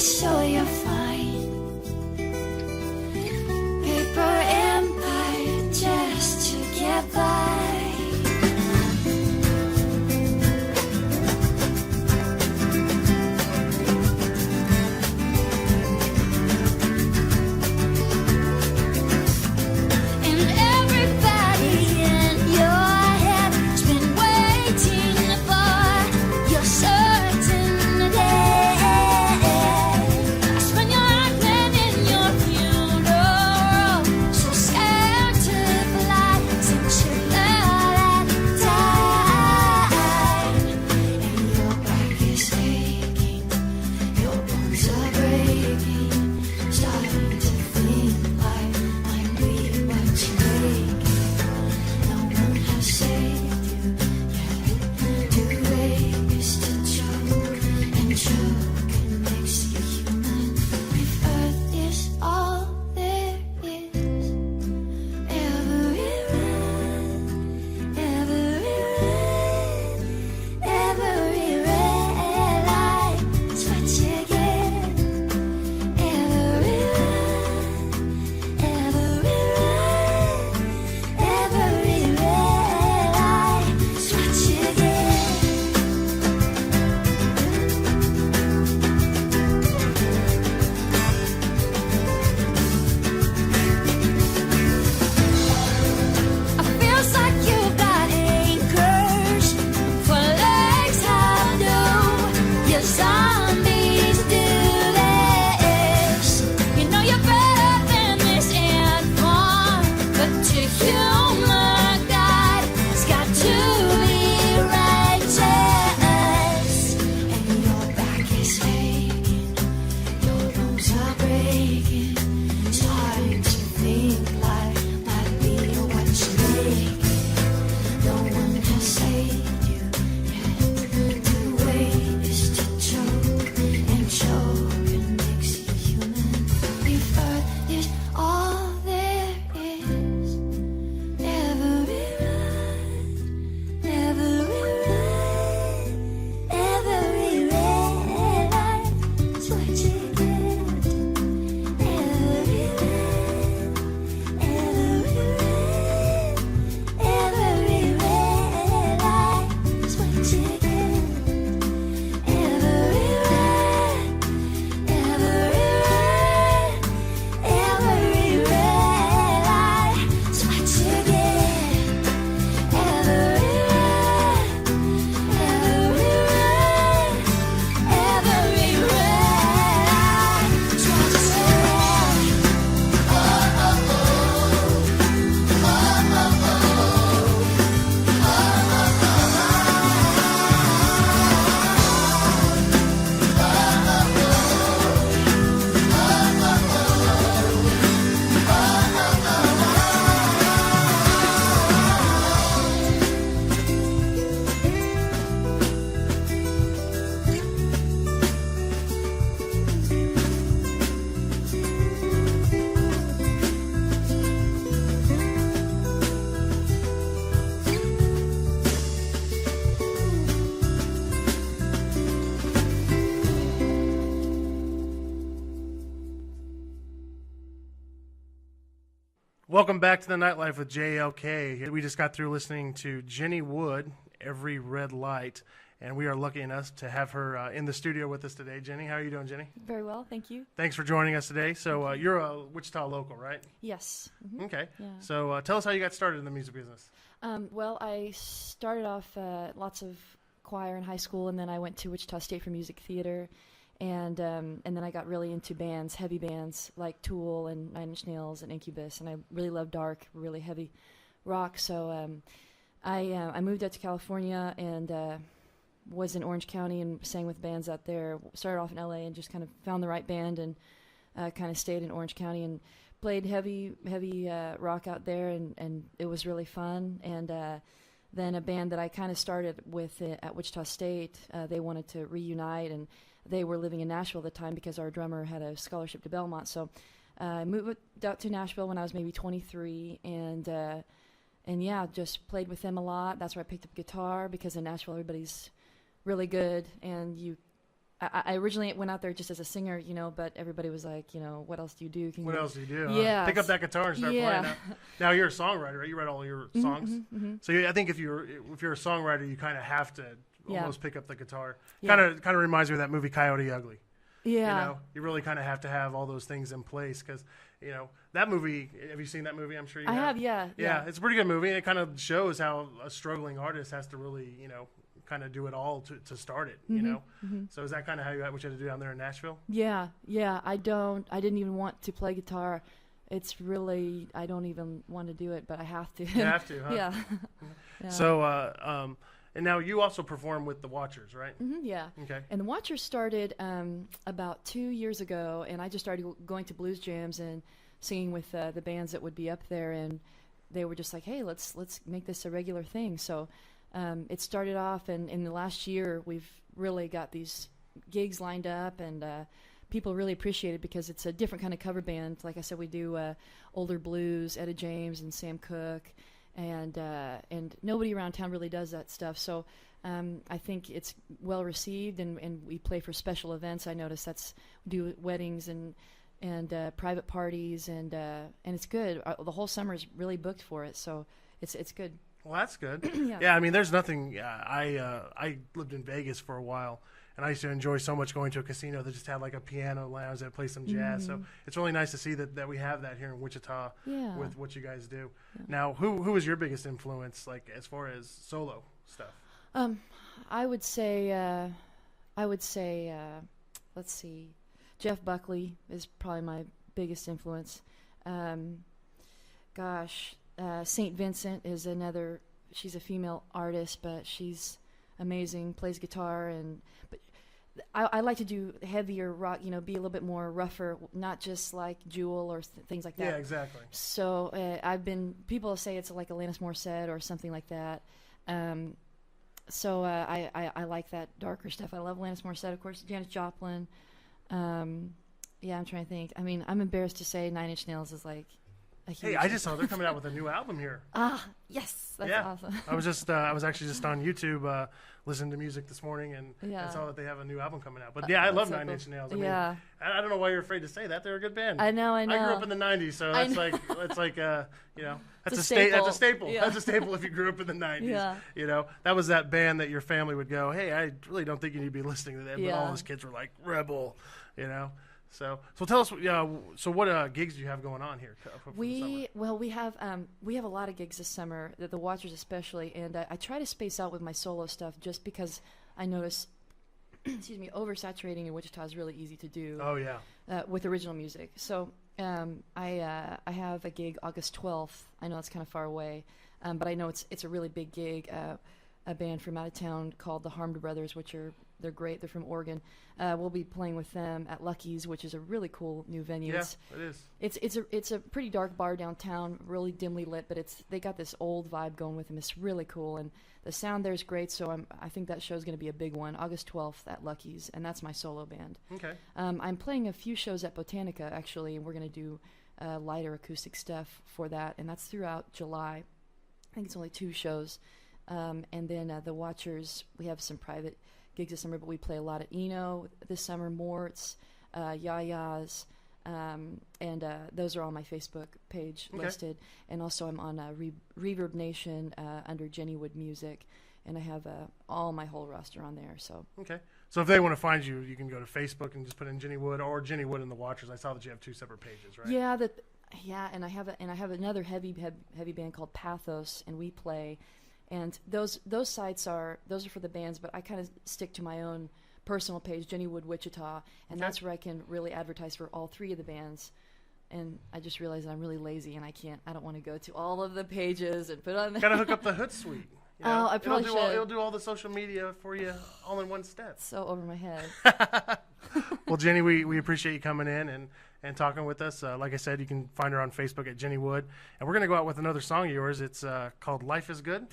sure you're fine. Paper empire just to get by. Welcome back to the Nightlife with JLK. We just got through listening to Jenny Wood, Every Red Light, and we are lucky enough to have her in the studio with us today. Jenny, how are you doing, Jenny? Very well, thank you. Thanks for joining us today. So you're a Wichita local, right? Yes. Mm-hmm. Okay. Yeah. So tell us how you got started in the music business. Well, I started off lots of choir in high school, and then I went to Wichita State for music theater. And then I got really into bands, heavy bands like Tool and Nine Inch Nails and Incubus, and I really love dark, really heavy rock. So I moved out to California and was in Orange County and sang with bands out there. Started off in LA and just kind of found the right band and kind of stayed in Orange County and played heavy rock out there, and it was really fun. And then a band that I kind of started with at Wichita State, they wanted to reunite, and they were living in Nashville at the time because our drummer had a scholarship to Belmont. So I moved out to Nashville when I was maybe 23, and yeah, just played with them a lot. That's where I picked up guitar, because in Nashville everybody's really good, and you I originally went out there just as a singer, but everybody was like, what else do you do? What else do you do? Yeah. Pick up that guitar and start playing. Now you're a songwriter, right? You write all your songs. Mm-hmm. So I think if you're a songwriter, you kind of have to almost pick up the guitar. Yeah. Kind of reminds me of that movie Coyote Ugly. Yeah. You really kind of have to have all those things in place because, that movie, have you seen that movie? I'm sure you have. I have, yeah. Yeah, it's a pretty good movie, and it kind of shows how a struggling artist has to really, kind of do it all to start it, Mm-hmm. So is that kind of what you had to do down there in Nashville? Yeah. I didn't even want to play guitar. It's really, I don't even want to do it, but I have to. You have to, huh? Yeah. Yeah. So, and now you also perform with the Watchers, right? Mm-hmm, yeah. Okay. And the Watchers started about 2 years ago, and I just started going to blues jams and singing with the bands that would be up there, and they were just like, hey, let's make this a regular thing. So it started off, and in the last year, we've really got these gigs lined up, and people really appreciate it because it's a different kind of cover band. Like I said, we do older blues, Etta James and Sam Cooke, and nobody around town really does that stuff. So I think it's well received, and we play for special events. I notice we do weddings and private parties, and it's good. The whole summer is really booked for it, so it's good. Well, that's good. Yeah. Yeah, I mean, there's nothing. I lived in Vegas for a while, and I used to enjoy so much going to a casino that just had like a piano lounge that play some jazz. So it's really nice to see that we have that here in Wichita with what you guys do. Yeah. Now, who was your biggest influence, like as far as solo stuff? I would say, let's see, Jeff Buckley is probably my biggest influence. St. Vincent is another. She's a female artist, but she's amazing. Plays guitar, but I like to do heavier rock. Be a little bit more rougher, not just like Jewel or things like that. Yeah, exactly. So people say it's like Alanis Morissette or something like that. So I like that darker stuff. I love Alanis Morissette, of course, Janis Joplin. Yeah, I'm trying to think. I mean, I'm embarrassed to say Nine Inch Nails is like a huge. Hey, I just saw they're coming out with a new album here. Yes, that's awesome. I was actually just on YouTube listening to music this morning, and I saw that they have a new album coming out. But I love Nine Inch Nails. I mean, I don't know why you're afraid to say that. They're a good band. I know. I grew up in the '90s, so that's like that's a a staple. That's a staple. Yeah. That's a staple if you grew up in the '90s. Yeah. That was that band that your family would go, hey, I really don't think you need to be listening to them. But all those kids were like Rebel, So tell us, so what gigs do you have going on here? We have a lot of gigs this summer, the Watchers especially, and I try to space out with my solo stuff just because I notice, oversaturating in Wichita is really easy to do. Oh yeah. With original music. So I have a gig August 12th. I know it's kind of far away, but I know it's a really big gig. A band from out of town called the Harmed Brothers, they're great. They're from Oregon. We'll be playing with them at Lucky's, which is a really cool new venue. Yeah, it is. It's a pretty dark bar downtown, really dimly lit, but they got this old vibe going with them. It's really cool, and the sound there is great. So I think that show's going to be a big one, August 12th at Lucky's, and that's my solo band. Okay. I'm playing a few shows at Botanica actually, and we're going to do lighter acoustic stuff for that, and that's throughout July. I think it's only 2 shows. And then the Watchers, we have some private gigs this summer, but we play a lot at Eno this summer, Mort's, Yaya's, and those are on my Facebook page listed. And also I'm on Reverb Nation under Jenny Wood Music, and I have all my whole roster on there. So okay. So if they want to find you, you can go to Facebook and just put in Jenny Wood or Jenny Wood and the Watchers. I saw that you have 2 separate pages, right? Yeah, and I have another heavy band called Pathos, and we play. And those sites are for the bands, but I kind of stick to my own personal page, Jenny Wood Wichita, and that's where I can really advertise for all 3 of the bands. And I just realized that I'm really lazy, and I don't want to go to all of the pages and put on. Gotta hook up the Hootsuite. I probably should. It'll do all the social media for you all in one step. So over my head. Well, Jenny, we appreciate you coming in and talking with us. Like I said, you can find her on Facebook at Jenny Wood. And we're going to go out with another song of yours. It's called Life is Good.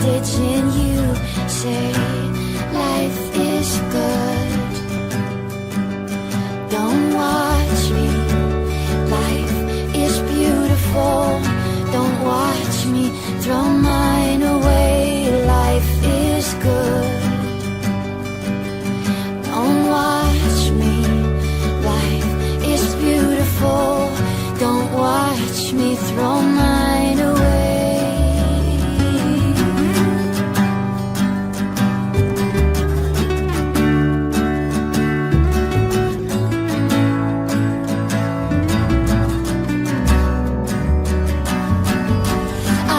ditching you. Say life is good. Don't watch me. Life is beautiful. Don't watch me throw mine away. Life is good. Don't watch me. Life is beautiful. Don't watch me throw mine away.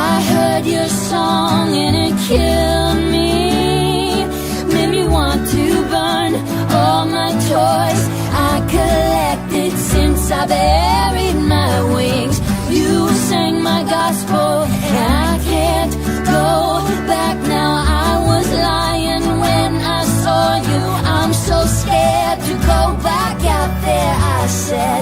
I heard your song and it killed me. Made me want to burn all my toys I collected since I buried my wings. You sang my gospel and I can't go back now. I was lying when I saw you. I'm so scared to go back out there. I said